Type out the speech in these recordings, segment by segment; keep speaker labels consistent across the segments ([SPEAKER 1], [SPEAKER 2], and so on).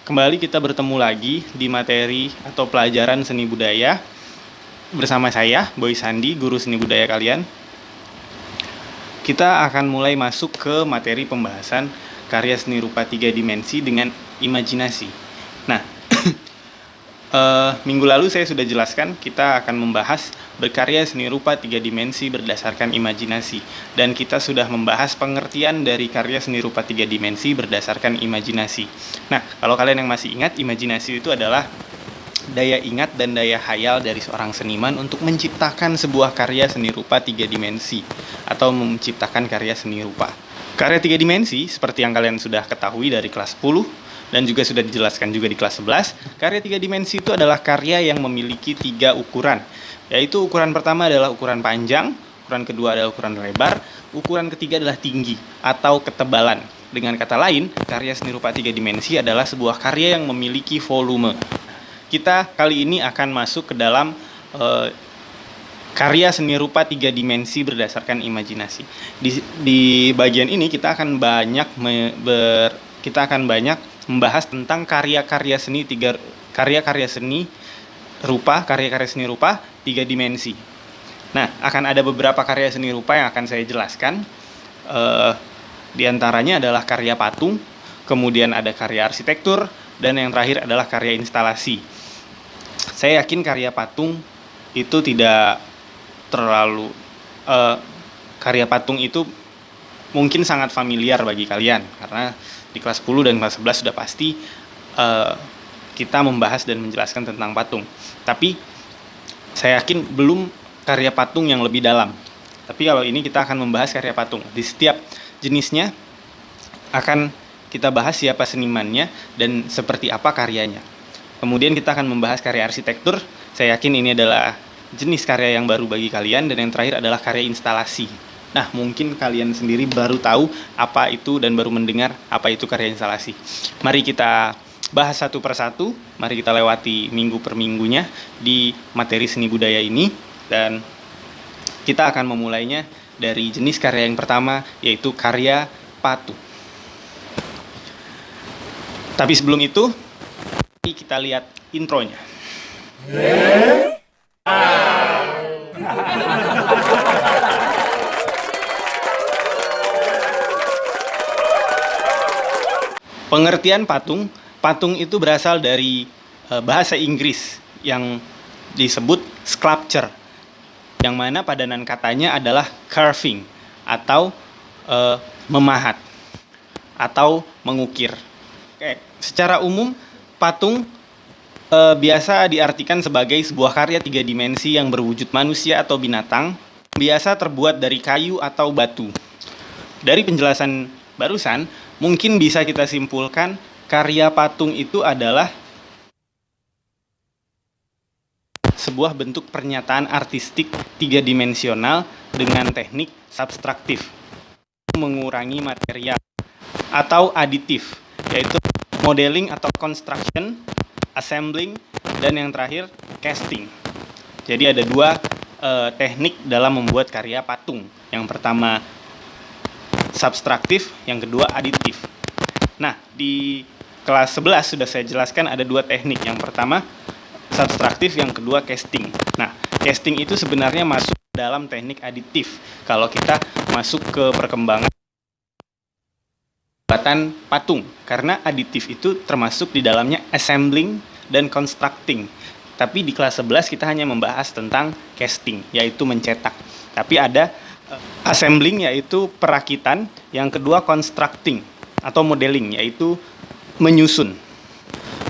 [SPEAKER 1] Kembali kita bertemu lagi di materi atau pelajaran seni budaya bersama saya, Boy Sandi, guru seni budaya kalian. Kita akan mulai masuk ke materi pembahasan karya seni rupa 3 dimensi dengan imajinasi. Nah, minggu lalu saya sudah jelaskan kita akan membahas berkarya seni rupa 3 dimensi berdasarkan imajinasi. Dan kita sudah membahas pengertian dari karya seni rupa 3 dimensi berdasarkan imajinasi. Nah, kalau kalian yang masih ingat, imajinasi itu adalah daya ingat dan daya hayal dari seorang seniman untuk menciptakan sebuah karya seni rupa 3 dimensi atau menciptakan karya seni rupa. Karya 3 dimensi, seperti yang kalian sudah ketahui dari kelas 10, dan juga sudah dijelaskan juga di kelas 11, karya 3 dimensi itu adalah karya yang memiliki 3 ukuran, yaitu ukuran pertama adalah ukuran panjang, ukuran kedua adalah ukuran lebar, ukuran ketiga adalah tinggi atau ketebalan. Dengan kata lain, karya seni rupa 3 dimensi adalah sebuah karya yang memiliki volume. Kita kali ini akan masuk ke dalam karya seni rupa 3 dimensi berdasarkan imajinasi. Di bagian ini kita akan banyak membahas tentang karya-karya seni rupa 3 dimensi. Nah, akan ada beberapa karya seni rupa yang akan saya jelaskan. Di antaranya adalah karya patung, kemudian ada karya arsitektur, dan yang terakhir adalah karya instalasi. Saya yakin karya patung itu tidak terlalu karya patung itu mungkin sangat familiar bagi kalian, karena di kelas 10 dan kelas 11 sudah pasti kita membahas dan menjelaskan tentang patung. Tapi saya yakin belum karya patung yang lebih dalam. Tapi kalau ini kita akan membahas karya patung. Di setiap jenisnya akan kita bahas siapa senimannya dan seperti apa karyanya. Kemudian kita akan membahas karya arsitektur. Saya yakin ini adalah jenis karya yang baru bagi kalian. Dan yang terakhir adalah karya instalasi. Nah, mungkin kalian sendiri baru tahu apa itu dan baru mendengar apa itu karya instalasi. Mari kita bahas satu persatu. Mari kita lewati minggu per minggunya di materi seni budaya ini. Dan kita akan memulainya dari jenis karya yang pertama, yaitu karya patung. Tapi sebelum itu, kita lihat intronya. Pengertian patung. Patung itu berasal dari bahasa Inggris yang disebut sculpture, yang mana padanan katanya adalah carving atau memahat atau mengukir. Oke, secara umum patung biasa diartikan sebagai sebuah karya 3 dimensi yang berwujud manusia atau binatang, biasa terbuat dari kayu atau batu. Dari penjelasan barusan, mungkin bisa kita simpulkan karya patung itu adalah sebuah bentuk pernyataan artistik 3 dimensional dengan teknik subtraktif, mengurangi material, atau aditif, yaitu modeling atau construction, assembling, dan yang terakhir casting. Jadi ada 2 teknik dalam membuat karya patung. Yang pertama subtraktif, yang kedua aditif. Nah, di kelas 11 sudah saya jelaskan ada 2 teknik. Yang pertama subtraktif, yang kedua casting. Nah, casting itu sebenarnya masuk dalam teknik aditif kalau kita masuk ke perkembangan pembuatan patung, karena aditif itu termasuk di dalamnya assembling dan constructing. Tapi di kelas 11 kita hanya membahas tentang casting, yaitu mencetak. Tapi ada assembling, yaitu perakitan, yang kedua constructing atau modeling, yaitu menyusun.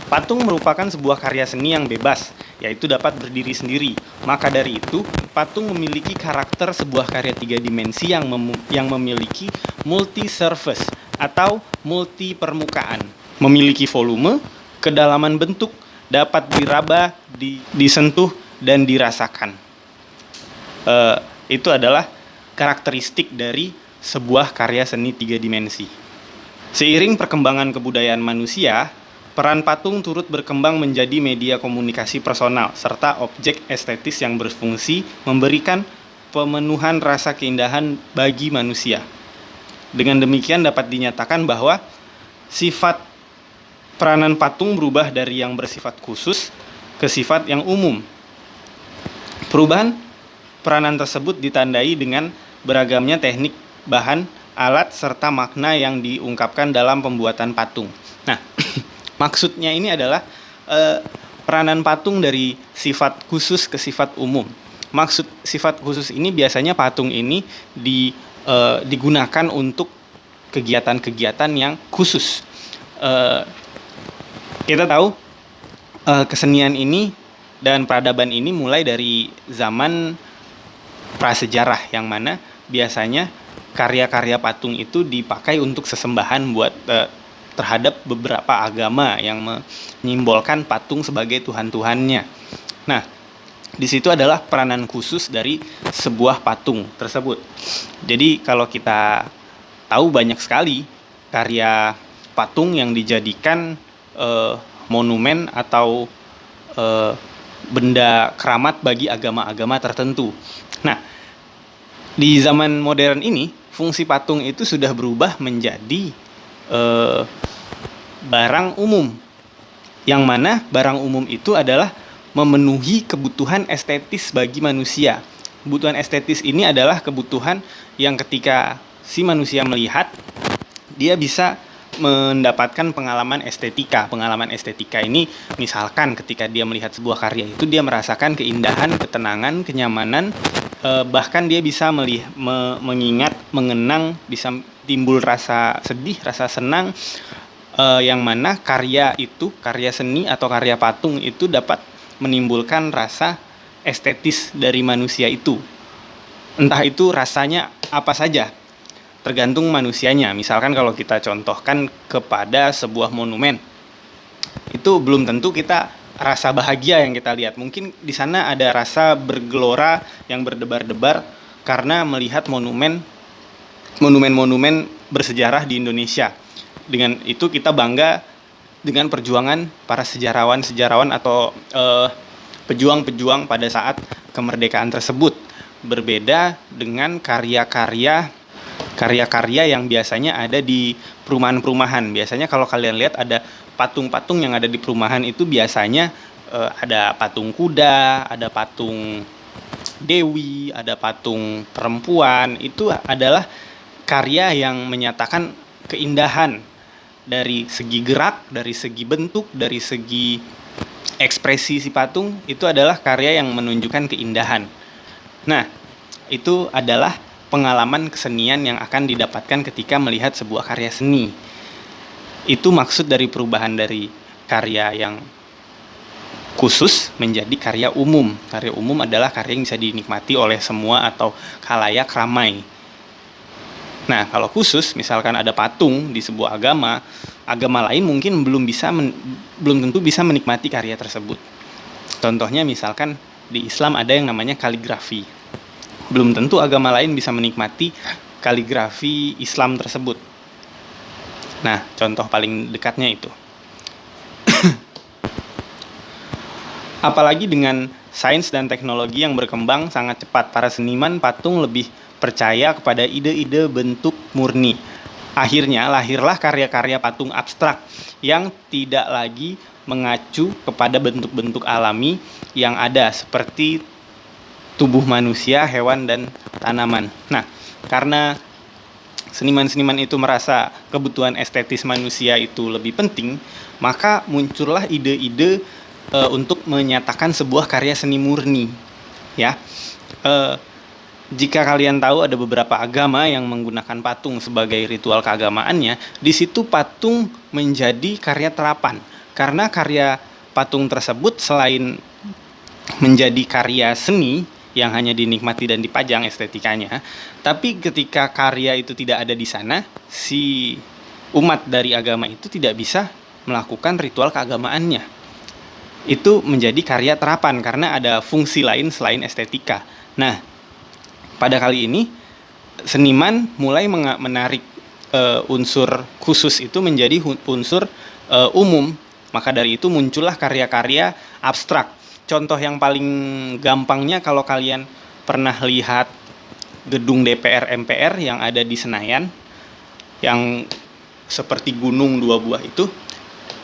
[SPEAKER 1] Patung merupakan sebuah karya seni yang bebas, yaitu dapat berdiri sendiri. Maka dari itu, patung memiliki karakter sebuah karya 3 dimensi yang memiliki multi-surface atau multi permukaan, memiliki volume, kedalaman bentuk, dapat diraba, disentuh, dan dirasakan. Itu adalah karakteristik dari sebuah karya seni 3 dimensi. Seiring perkembangan kebudayaan manusia, peran patung turut berkembang menjadi media komunikasi personal serta objek estetis yang berfungsi memberikan pemenuhan rasa keindahan bagi manusia. Dengan demikian dapat dinyatakan bahwa sifat peranan patung berubah dari yang bersifat khusus ke sifat yang umum. Perubahan peranan tersebut ditandai dengan beragamnya teknik, bahan, alat, serta makna yang diungkapkan dalam pembuatan patung. Nah, maksudnya ini adalah peranan patung dari sifat khusus ke sifat umum. Maksud sifat khusus ini biasanya patung ini digunakan untuk kegiatan-kegiatan yang khusus. Kita tahu kesenian ini dan peradaban ini mulai dari zaman prasejarah, yang mana biasanya karya-karya patung itu dipakai untuk sesembahan terhadap beberapa agama yang menyimbolkan patung sebagai tuhan-tuhannya. Nah, di situ adalah peranan khusus dari sebuah patung tersebut. Jadi kalau kita tahu banyak sekali karya patung yang dijadikan monumen atau benda keramat bagi agama-agama tertentu. Nah, di zaman modern ini fungsi patung itu sudah berubah menjadi barang umum, yang mana barang umum itu adalah memenuhi kebutuhan estetis bagi manusia. Kebutuhan estetis ini adalah kebutuhan yang ketika si manusia melihat, dia bisa mendapatkan pengalaman estetika. Pengalaman estetika ini misalkan ketika dia melihat sebuah karya itu, dia merasakan keindahan, ketenangan, kenyamanan, bahkan dia bisa mengingat, mengenang, bisa timbul rasa sedih, rasa senang, yang mana karya seni atau karya patung itu dapat menimbulkan rasa estetis dari manusia itu. Entah itu rasanya apa saja, tergantung manusianya. Misalkan kalau kita contohkan kepada sebuah monumen, itu belum tentu kita rasa bahagia yang kita lihat. Mungkin di sana ada rasa bergelora yang berdebar-debar karena melihat monumen-monumen bersejarah di Indonesia. Dengan itu kita bangga dengan perjuangan para sejarawan atau pejuang-pejuang pada saat kemerdekaan tersebut. Berbeda dengan karya-karya yang biasanya ada di perumahan-perumahan. Biasanya kalau kalian lihat ada patung-patung yang ada di perumahan itu biasanya ada patung kuda, ada patung dewi, ada patung perempuan. Itu adalah karya yang menyatakan keindahan dari segi gerak, dari segi bentuk, dari segi ekspresi si patung. Itu adalah karya yang menunjukkan keindahan. Nah, itu adalah pengalaman kesenian yang akan didapatkan ketika melihat sebuah karya seni. Itu maksud dari perubahan dari karya yang khusus menjadi karya umum. Karya umum adalah karya yang bisa dinikmati oleh semua atau khalayak ramai. Nah, kalau khusus, misalkan ada patung di sebuah agama lain mungkin belum tentu bisa menikmati karya tersebut. Contohnya misalkan di Islam ada yang namanya kaligrafi. Belum tentu agama lain bisa menikmati kaligrafi Islam tersebut. Nah, contoh paling dekatnya itu. Apalagi dengan sains dan teknologi yang berkembang sangat cepat, para seniman patung lebih percaya kepada ide-ide bentuk murni. Akhirnya lahirlah karya-karya patung abstrak yang tidak lagi mengacu kepada bentuk-bentuk alami yang ada seperti tubuh manusia, hewan, dan tanaman. Nah, karena seniman-seniman itu merasa kebutuhan estetis manusia itu lebih penting, maka muncullah ide-ide untuk menyatakan sebuah karya seni murni. Ya, jika kalian tahu ada beberapa agama yang menggunakan patung sebagai ritual keagamaannya, di situ patung menjadi karya terapan. Karena karya patung tersebut selain menjadi karya seni yang hanya dinikmati dan dipajang estetikanya, tapi ketika karya itu tidak ada di sana, si umat dari agama itu tidak bisa melakukan ritual keagamaannya. Itu menjadi karya terapan karena ada fungsi lain selain estetika. Nah, pada kali ini seniman mulai menarik unsur khusus itu menjadi unsur umum. Maka dari itu muncullah karya-karya abstrak. Contoh yang paling gampangnya kalau kalian pernah lihat gedung DPR MPR yang ada di Senayan, yang seperti gunung dua buah itu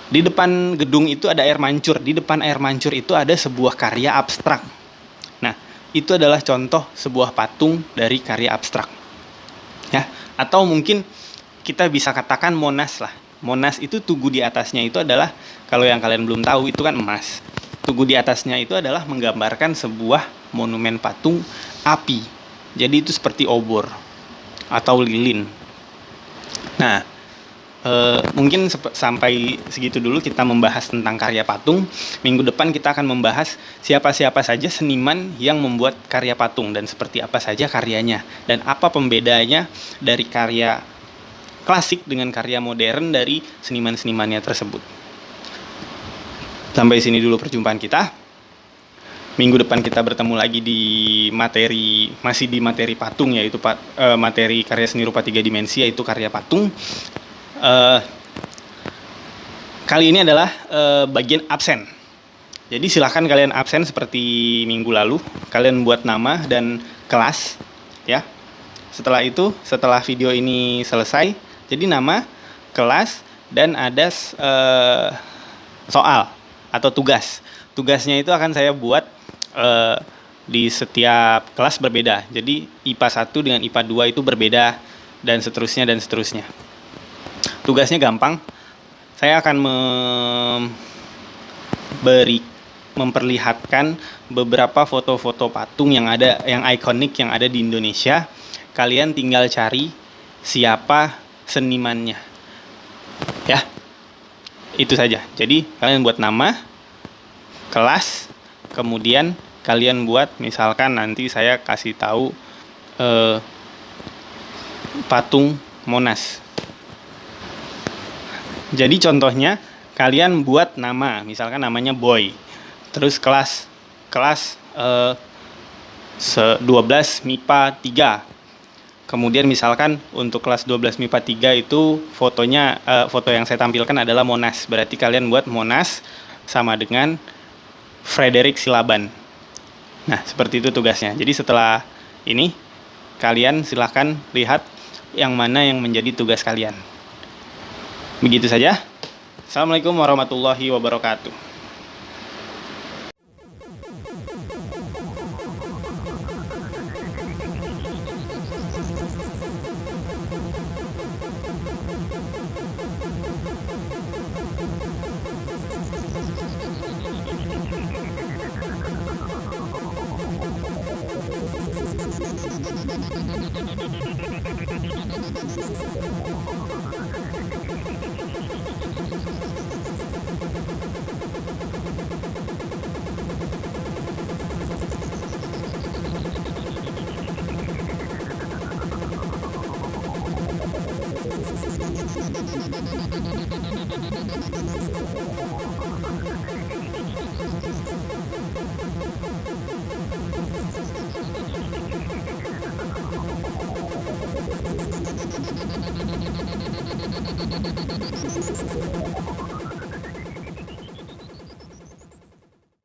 [SPEAKER 1] Di depan gedung itu ada air mancur. Di depan air mancur itu ada sebuah karya abstrak. Nah, itu adalah contoh sebuah patung dari karya abstrak. Ya, atau mungkin kita bisa katakan Monas lah. Monas itu tugu di atasnya itu adalah, kalau yang kalian belum tahu, itu kan emas. Tugu di atasnya itu adalah menggambarkan sebuah monumen patung api. Jadi itu seperti obor atau lilin. Nah, mungkin sampai segitu dulu kita membahas tentang karya patung. Minggu depan kita akan membahas siapa-siapa saja seniman yang membuat karya patung dan seperti apa saja karyanya dan apa pembedanya dari karya klasik dengan karya modern dari seniman-senimannya tersebut. Sampai sini dulu perjumpaan kita. Minggu depan kita bertemu lagi di masih di materi patung, yaitu materi karya seni rupa 3 dimensi, yaitu karya patung. Kali ini adalah bagian absen. Jadi silahkan kalian absen seperti minggu lalu. Kalian buat nama dan kelas, ya. Setelah itu, setelah video ini selesai, jadi nama, kelas, dan ada soal atau tugas. Tugasnya itu akan saya buat di setiap kelas berbeda. Jadi IPA 1 dengan IPA 2 itu berbeda, dan seterusnya dan seterusnya. Tugasnya gampang. Saya akan memperlihatkan beberapa foto-foto patung yang ikonik yang ada di Indonesia. Kalian tinggal cari siapa senimannya. Ya. Itu saja. Jadi kalian buat nama, kelas, kemudian kalian buat, misalkan nanti saya kasih tahu patung Monas. Jadi contohnya kalian buat nama, misalkan namanya Boy. Terus kelas 12 MIPA 3. Kemudian misalkan untuk kelas 12 MIPA 3 itu fotonya foto yang saya tampilkan adalah Monas. Berarti kalian buat Monas sama dengan Frederick Silaban. Nah, seperti itu tugasnya. Jadi setelah ini kalian silahkan lihat yang mana yang menjadi tugas kalian. Begitu saja. Assalamualaikum warahmatullahi wabarakatuh.